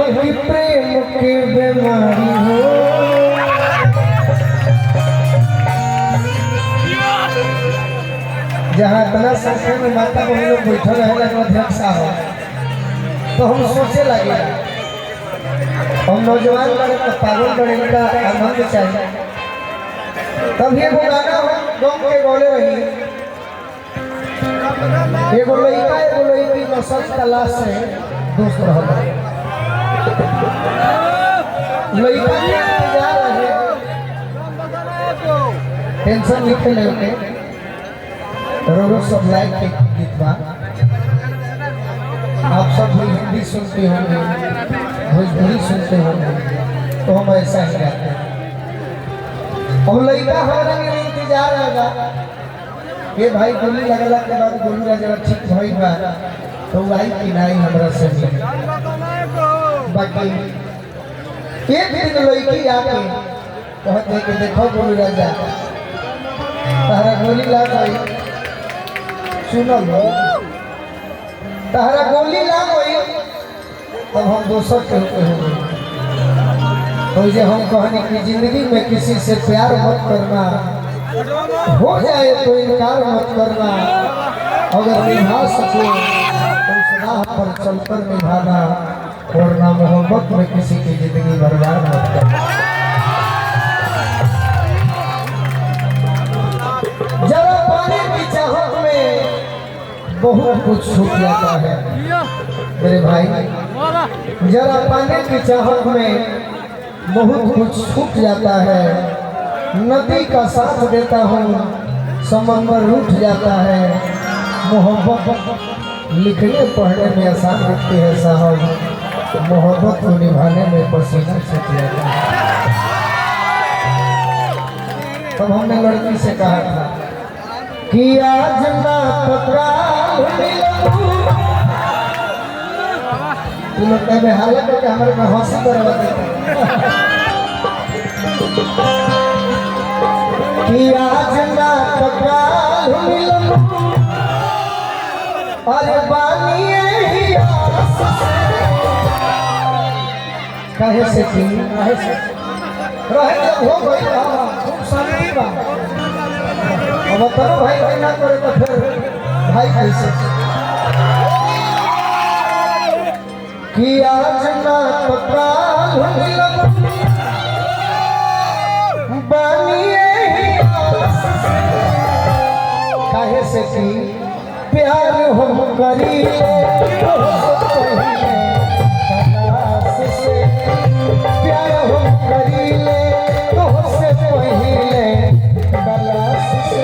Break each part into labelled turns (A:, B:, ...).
A: हो कि प्रेम की बीमारी हो। जहाँ इतना संख्या में माता बहन लोग बैठे रहे अध्यक्ष साहब, तो हम सोचे लगे हम नौजवान बड़े तो पागल बड़े का आनंद चाहिए। तब ये गाना गाँव के बोले रही एगो लड़का एगो लड़की नसल तलाश से दोस्त रहा। लड़का के इंतजार रहे, टेंशन लिखे लेके रोरो सब लाइक के गीत बा। आप सब भी हिंदी सुनते होंगे, भोजपुरी सुनते होंगे, तो हम ऐसा ही गाते हैं। अब लड़का हमारा इंतजार रहेगा ये भाई गोली लगला के बाद गोलू राजा ठीक भइल बा तो आई कि नहीं हमरा से मिल। बाकी एक दिन लड़की आके कहते कि देखो गोलू राजा तारा गोली लाग गई, सुनो लो तारा गोली लाग गई, तब हम दोसर के होते हो। तो जे हम कहने की जिंदगी में किसी से प्यार मत करना, हो जाए तो इनकार मत करना, अगर निभा सके तो उस राह पर चलकर निभाना, वरना मोहब्बत में किसी की जिंदगी बर्बाद मत करना। जरा पाने की चाहत में बहुत कुछ छूट जाता है मेरे भाई। जरा पाने की चाहत में बहुत कुछ छूट जाता है। नदी का साथ देता हूँ समंदर रूठ जाता है। मोहब्बत लिखने पढ़ने में आसान दिखती है साहब, मोहब्बत को निभाने में पसीना छूट जाता है। तब हमने लड़की से कहा था कि आज ना टकराओ, तुम लोग कहे हालत है कि हमारे में हंसी करवा देते कि आज ना टकराओ अरे बानिए ही आस कहे से कि रहे जब हो गई खूब शांति बा। अब बताओ भाई भाई ना करे तो फिर भाई कैसे कि आज ना टकराओ बानिए ही आस कहे से कि प्यार हम करी से प्यार हम करी तो से पहले गलास से।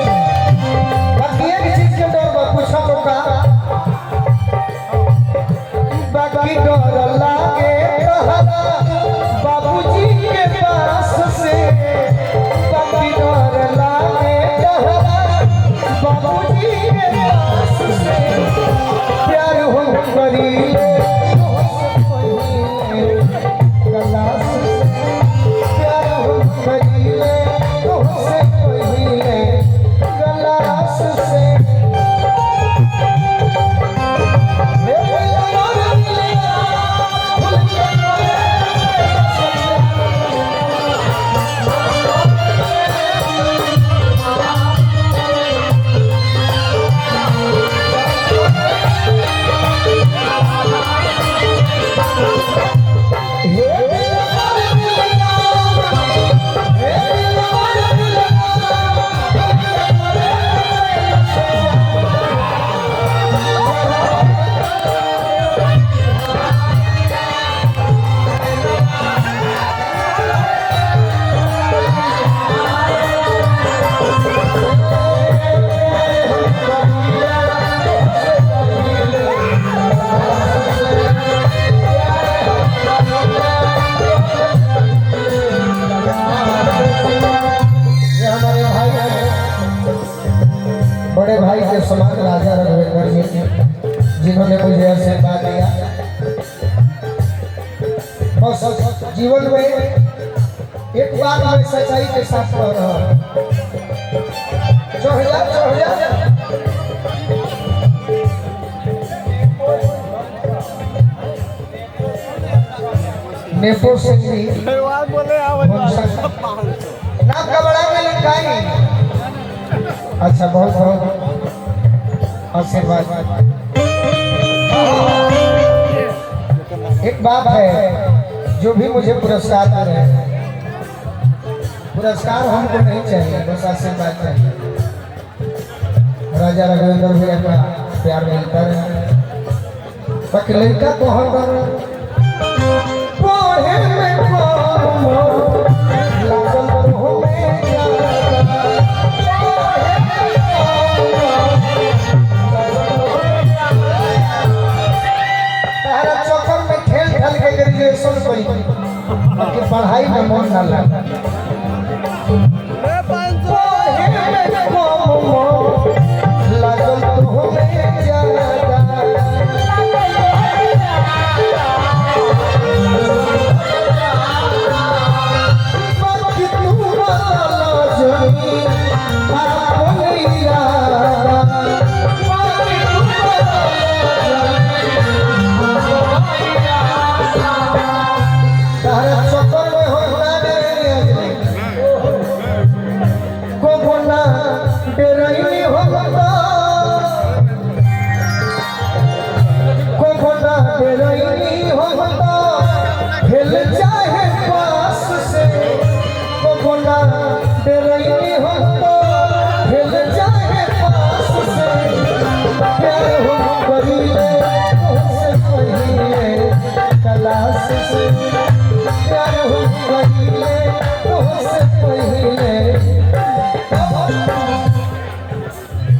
A: बाकी एक चीज के डर बा पूछा होगा, बाकी डर लागे बाबूजी के पास से, बाकी डर लागे बाबूजी के पास से। प्यार हम करी गलास से, प्यार हम करी तो से पहले गलास से। बड़े भाई के समान राजा रघुवेंद्र जी जिन्होंने मुझे आशीर्वाद दिया। बस जीवन में एक बात मैं सच्चाई के साथ कह रहा हूँ, चढ़ जा नेपो सिंह नाम का बड़ा में लिखा है। अच्छा, बहुत बहुत आशीर्वाद। एक बात है, जो भी मुझे पुरस्कार दे रहे हैं, पुरस्कार हमको नहीं चाहिए, बस आशीर्वाद चाहिए। राजा रघुवेंद्र भैया का प्यार मिलता है। बाकी लड़का को हम पढ़ाई में मन न लगा।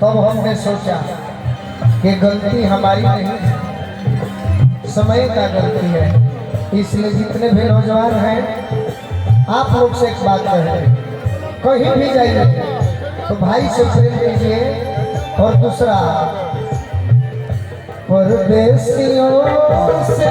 A: तब हमने सोचा कि गलती हमारी नहीं है, समय का गलती है। इसलिए जितने भी नौजवान हैं, आप लोग से एक बात कह रहे हैं, कहीं भी जाइए तो भाई से प्रेम कीजिए। और दूसरा, परदेसियों से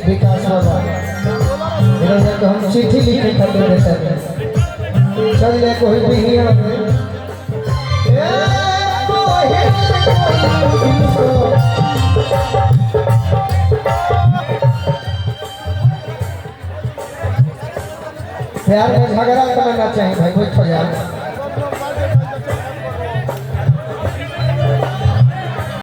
A: विकास बाबा तो हम चिट्ठी लिखे खत देते हैं। चल ले कोई भी प्यार में झगड़ा करना चाहिए भाई, कोई